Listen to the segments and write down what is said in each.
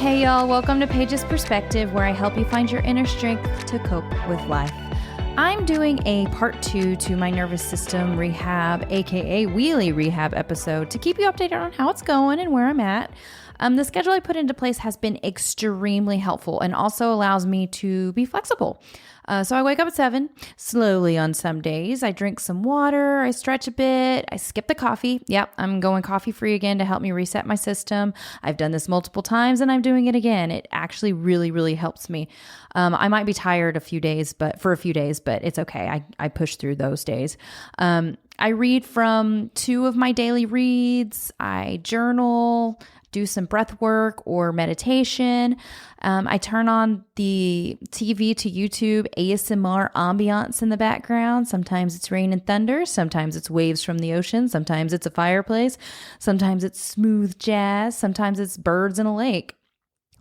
Hey y'all, welcome to Paige's Perspective, where I help you find your inner strength to cope with life. I'm doing a part 2 to my nervous system rehab, aka Wheelie Rehab episode, to keep you updated on how it's going and where I'm at. The schedule I put into place has been extremely helpful and also allows me to be flexible. So I wake up at 7, slowly on some days. I drink some water, I stretch a bit, I skip the coffee. Yep, I'm going coffee free again to help me reset my system. I've done this multiple times and I'm doing it again. It actually really, really helps me. I might be tired for a few days, but it's okay. I push through those days. I read from 2 of my daily reads. I journal, do some breath work or meditation. I turn on the TV to YouTube ASMR ambiance in the background. Sometimes it's rain and thunder. Sometimes it's waves from the ocean. Sometimes it's a fireplace. Sometimes it's smooth jazz. Sometimes it's birds in a lake.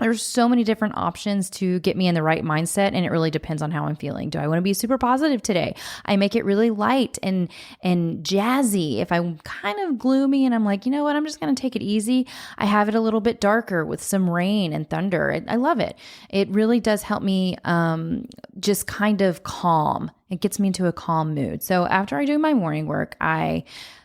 There's so many different options to get me in the right mindset, and it really depends on how I'm feeling. Do I want to be super positive today? I make it really light and jazzy. If I'm kind of gloomy and I'm like, you know what, I'm just going to take it easy, I have it a little bit darker with some rain and thunder. I love it. It really does help me just kind of calm. It gets me into a calm mood. So after I do my morning work, I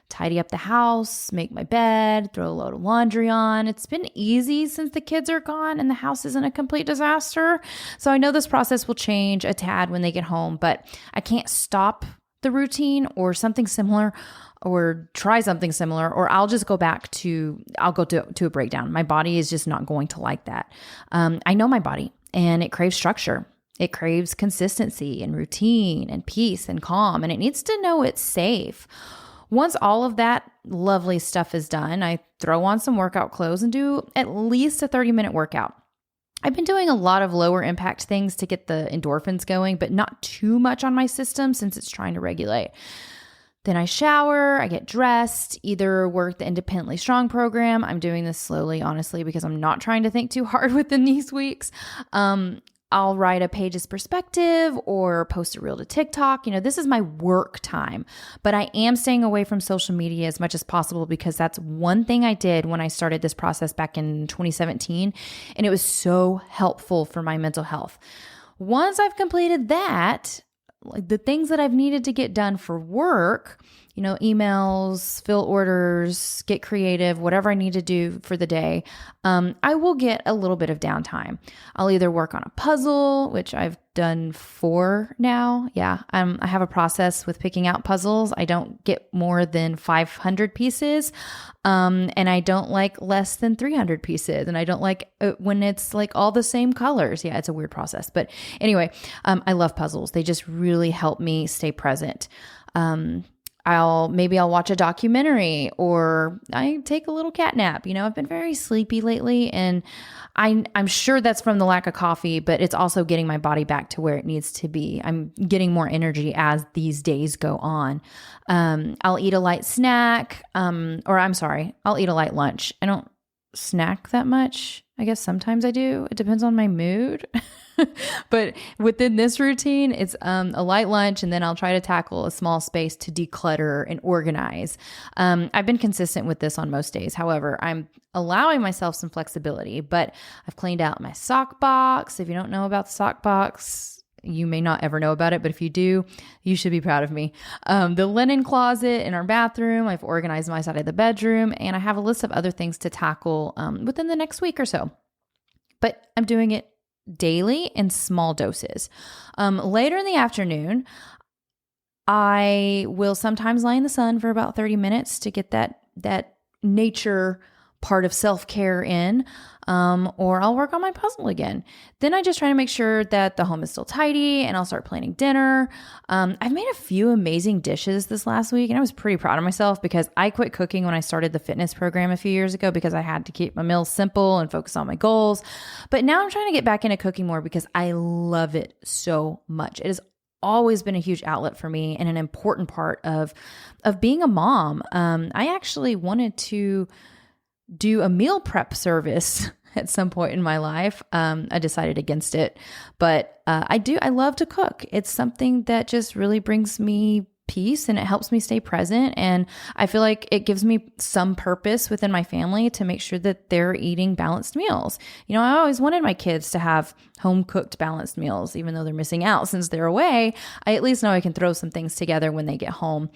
tidy up the house, make my bed, throw a load of laundry on. It's been easy since the kids are gone and the house isn't a complete disaster. So I know this process will change a tad when they get home, but I can't stop the routine or something similar or try something similar, or I'll just go to a breakdown. My body is just not going to like that. I know my body and it craves structure. It craves consistency and routine and peace and calm, and it needs to know it's safe. Once all of that lovely stuff is done, I throw on some workout clothes and do at least a 30-minute workout. I've been doing a lot of lower impact things to get the endorphins going, but not too much on my system since it's trying to regulate. Then I shower, I get dressed, either work the Independently Strong program. I'm doing this slowly, honestly, because I'm not trying to think too hard within these weeks. I'll write a Paige's Perspective or post a reel to TikTok. This is my work time, but I am staying away from social media as much as possible because that's one thing I did when I started this process back in 2017, and it was so helpful for my mental health. Once I've completed that, like the things that I've needed to get done for work, emails, fill orders, get creative, whatever I need to do for the day, I will get a little bit of downtime. I'll either work on a puzzle, which I've done 4 now. Yeah, I have a process with picking out puzzles. I don't get more than 500 pieces, and I don't like less than 300 pieces, and I don't like when it's like all the same colors. Yeah, it's a weird process. But anyway, I love puzzles. They just really help me stay present. I'll watch a documentary or I take a little cat nap. I've been very sleepy lately, and I'm sure that's from the lack of coffee, but it's also getting my body back to where it needs to be. I'm getting more energy as these days go on. I'll eat a light snack, I'll eat a light lunch. I don't snack that much. I guess sometimes I do. It depends on my mood. But within this routine, it's a light lunch, and then I'll try to tackle a small space to declutter and organize. I've been consistent with this on most days. However, I'm allowing myself some flexibility, but I've cleaned out my sock box. If you don't know about the sock box, you may not ever know about it, but if you do, you should be proud of me. The linen closet in our bathroom, I've organized my side of the bedroom, and I have a list of other things to tackle within the next week or so. But I'm doing it daily in small doses. Later in the afternoon, I will sometimes lie in the sun for about 30 minutes to get that nature part of self-care in, or I'll work on my puzzle again. Then I just try to make sure that the home is still tidy, and I'll start planning dinner. I've made a few amazing dishes this last week, and I was pretty proud of myself because I quit cooking when I started the fitness program a few years ago because I had to keep my meals simple and focus on my goals. But now I'm trying to get back into cooking more because I love it so much. It has always been a huge outlet for me and an important part of being a mom. I actually wanted to do a meal prep service at some point in my life. I decided against it, but I love to cook. It's something that just really brings me peace and it helps me stay present. And I feel like it gives me some purpose within my family to make sure that they're eating balanced meals. I always wanted my kids to have home cooked balanced meals, even though they're missing out since they're away. I at least know I can throw some things together when they get home.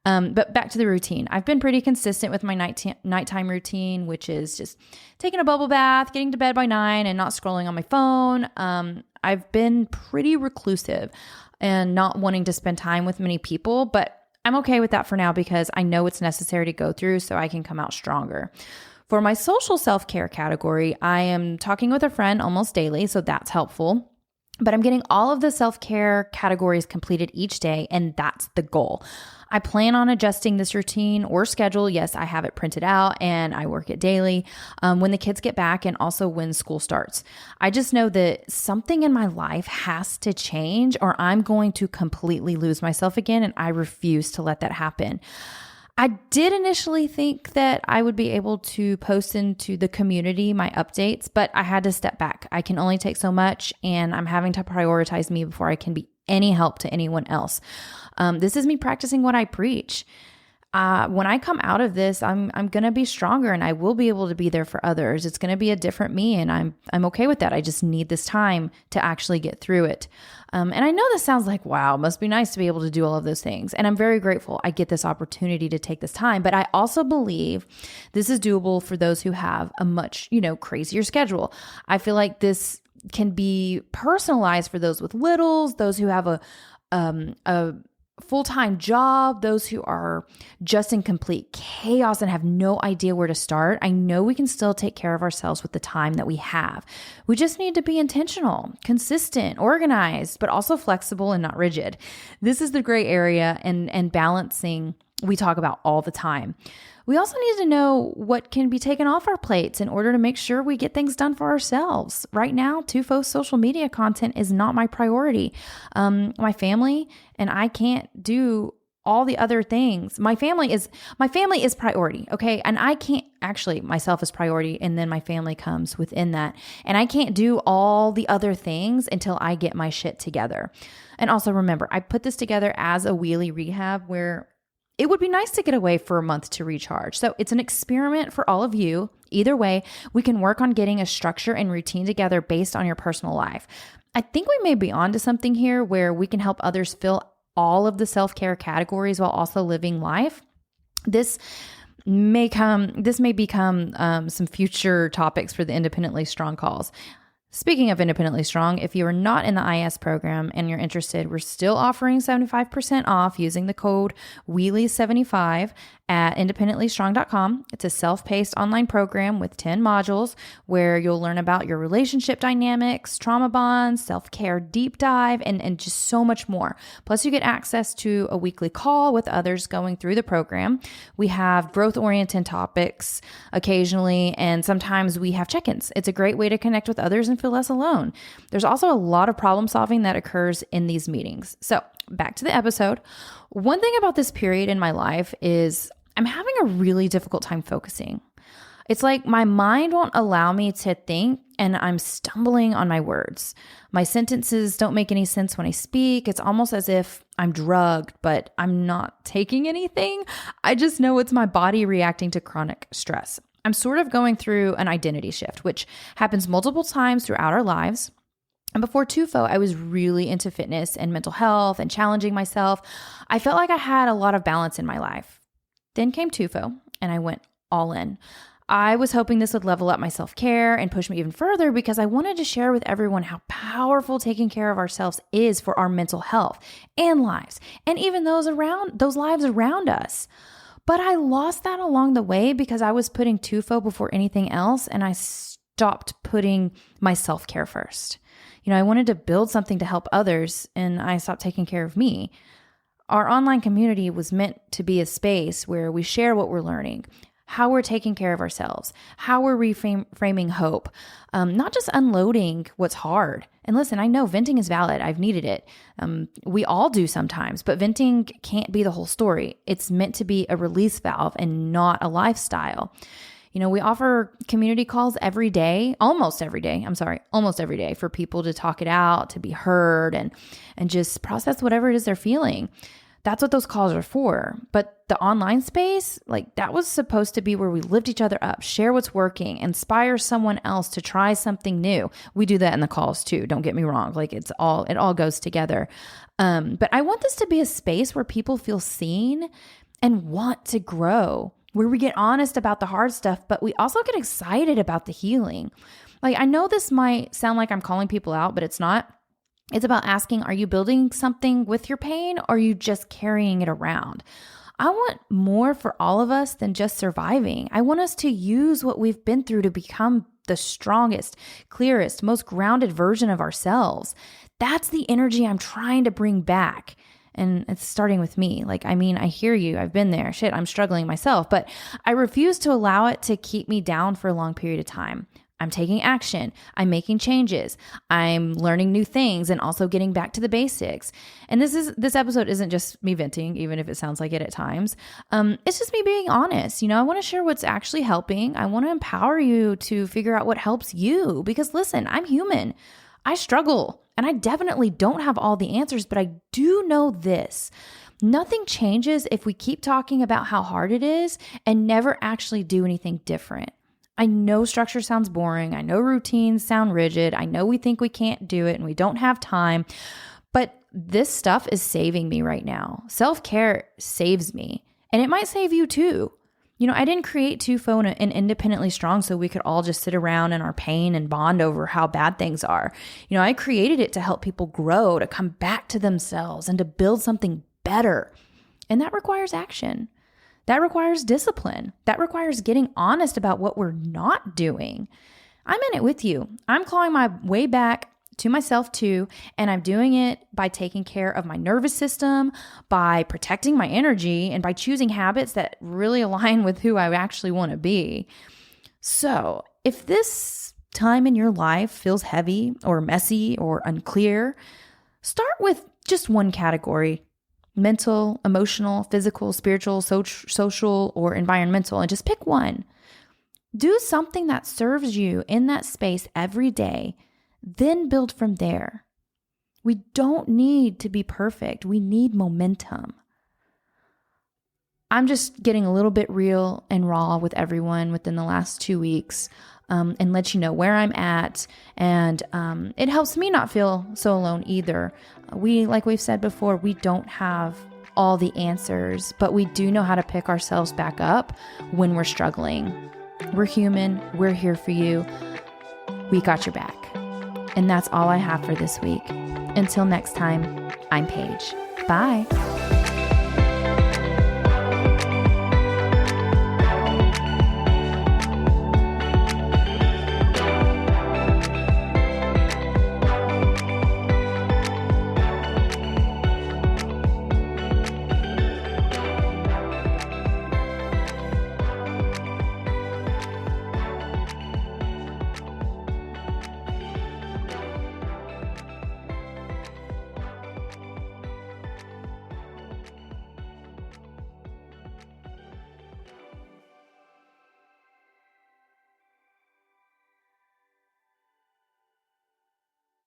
But back to the routine. I've been pretty consistent with my nighttime routine, which is just taking a bubble bath, getting to bed by 9 and not scrolling on my phone. I've been pretty reclusive and not wanting to spend time with many people, but I'm okay with that for now because I know it's necessary to go through so I can come out stronger. For my social self-care category, I am talking with a friend almost daily, so that's helpful. But I'm getting all of the self-care categories completed each day, and that's the goal. I plan on adjusting this routine or schedule. Yes, I have it printed out and I work it daily when the kids get back and also when school starts. I just know that something in my life has to change or I'm going to completely lose myself again, and I refuse to let that happen. I did initially think that I would be able to post into the community my updates, but I had to step back. I can only take so much, and I'm having to prioritize me before I can be any help to anyone else. This is me practicing what I preach. When I come out of this, I'm going to be stronger and I will be able to be there for others. It's going to be a different me, and I'm okay with that. I just need this time to actually get through it. And I know this sounds like, wow, must be nice to be able to do all of those things. And I'm very grateful I get this opportunity to take this time. But I also believe this is doable for those who have a much, crazier schedule. I feel like this can be personalized for those with littles, those who have a full-time job, those who are just in complete chaos and have no idea where to start. I know we can still take care of ourselves with the time that we have. We just need to be intentional, consistent, organized, but also flexible and not rigid. This is the gray area and balancing we talk about all the time. We also need to know what can be taken off our plates in order to make sure we get things done for ourselves. Right now, Tufo social media content is not my priority. My family and I can't do all the other things. My family is priority, okay? And I can't myself is priority, and then my family comes within that. And I can't do all the other things until I get my shit together. And also remember, I put this together as a Wheelie Rehab where it would be nice to get away for a month to recharge. So it's an experiment for all of you. Either way, we can work on getting a structure and routine together based on your personal life. I think we may be onto something here where we can help others fill all of the self-care categories while also living life. This may become some future topics for the Independently Strong calls. Speaking of Independently Strong, if you are not in the IS program and you're interested, we're still offering 75% off using the code Wheelie75 at independentlystrong.com. It's a self-paced online program with 10 modules where you'll learn about your relationship dynamics, trauma bonds, self-care deep dive, and just so much more. Plus, you get access to a weekly call with others going through the program. We have growth-oriented topics occasionally, and sometimes we have check-ins. It's a great way to connect with others and feel less alone. There's also a lot of problem solving that occurs in these meetings. So back to the episode. One thing about this period in my life is I'm having a really difficult time focusing. It's like my mind won't allow me to think and I'm stumbling on my words. My sentences don't make any sense when I speak. It's almost as if I'm drugged, but I'm not taking anything. I just know it's my body reacting to chronic stress. I'm sort of going through an identity shift, which happens multiple times throughout our lives. And before Tufo, I was really into fitness and mental health and challenging myself. I felt like I had a lot of balance in my life. Then came Tufo, and I went all in. I was hoping this would level up my self-care and push me even further because I wanted to share with everyone how powerful taking care of ourselves is for our mental health and lives, and even those lives around us. But I lost that along the way because I was putting Tufo before anything else, and I stopped putting my self-care first. I wanted to build something to help others, and I stopped taking care of me. Our online community was meant to be a space where we share what we're learning, how we're taking care of ourselves, how we're reframing hope, not just unloading what's hard. And listen, I know venting is valid. I've needed it. We all do sometimes, but venting can't be the whole story. It's meant to be a release valve and not a lifestyle. We offer community calls almost every day for people to talk it out, to be heard, and just process whatever it is they're feeling. That's what those calls are for. But the online space, like that was supposed to be where we lift each other up, share what's working, inspire someone else to try something new. We do that in the calls too. Don't get me wrong. Like it all goes together. But I want this to be a space where people feel seen and want to grow, where we get honest about the hard stuff, but we also get excited about the healing. Like I know this might sound like I'm calling people out, but it's not. It's about asking, are you building something with your pain or are you just carrying it around? I want more for all of us than just surviving. I want us to use what we've been through to become the strongest, clearest, most grounded version of ourselves. That's the energy I'm trying to bring back. And it's starting with me. Like, I mean, I hear you. I've been there. Shit, I'm struggling myself, but I refuse to allow it to keep me down for a long period of time. I'm taking action. I'm making changes. I'm learning new things and also getting back to the basics. And this episode isn't just me venting, even if it sounds like it at times. It's just me being honest. I want to share what's actually helping. I want to empower you to figure out what helps you because listen, I'm human. I struggle and I definitely don't have all the answers, but I do know this. Nothing changes if we keep talking about how hard it is and never actually do anything different. I know structure sounds boring. I know routines sound rigid. I know we think we can't do it and we don't have time, but this stuff is saving me right now. Self-care saves me and it might save you too. I didn't create Tufo and Independently Strong so we could all just sit around in our pain and bond over how bad things are. I created it to help people grow, to come back to themselves and to build something better. And that requires action. That requires discipline. That requires getting honest about what we're not doing. I'm in it with you. I'm clawing my way back to myself too, and I'm doing it by taking care of my nervous system, by protecting my energy, and by choosing habits that really align with who I actually want to be. So if this time in your life feels heavy or messy or unclear, start with just one category. Mental, emotional, physical, spiritual, social, or environmental, and just pick one. Do something that serves you in that space every day, then build from there. We don't need to be perfect. We need momentum. I'm just getting a little bit real and raw with everyone within the last 2 weeks and let you know where I'm at. And it helps me not feel so alone either. Like we've said before, we don't have all the answers, but we do know how to pick ourselves back up when we're struggling. We're human. We're here for you. We got your back. And that's all I have for this week. Until next time, I'm Paige. Bye.